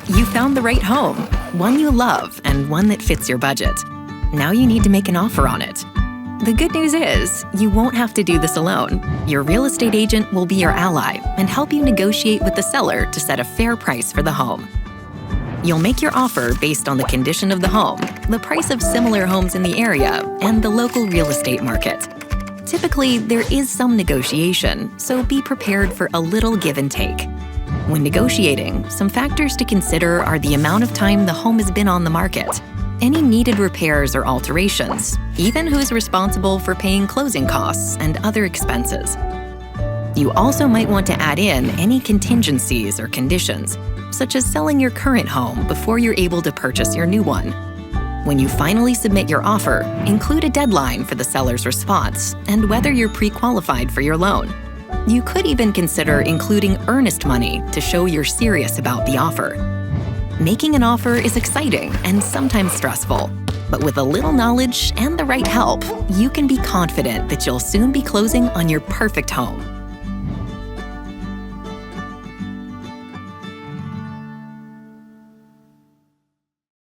You found the right home, one you love and one that fits your budget. Now you need to make an offer on it. The good news is, you won't have to do this alone. Your real estate agent will be your ally and help you negotiate with the seller to set a fair price for the home. You'll make your offer based on the condition of the home, the price of similar homes in the area, and the local real estate market. Typically, there is some negotiation, so be prepared for a little give and take. When negotiating, some factors to consider are the amount of time the home has been on the market, any needed repairs or alterations, even who's responsible for paying closing costs and other expenses. You also might want to add in any contingencies or conditions, such as selling your current home before you're able to purchase your new one. When you finally submit your offer, include a deadline for the seller's response and whether you're pre-qualified for your loan. You could even consider including earnest money to show you're serious about the offer. Making an offer is exciting and sometimes stressful, but with a little knowledge and the right help, you can be confident that you'll soon be closing on your perfect home.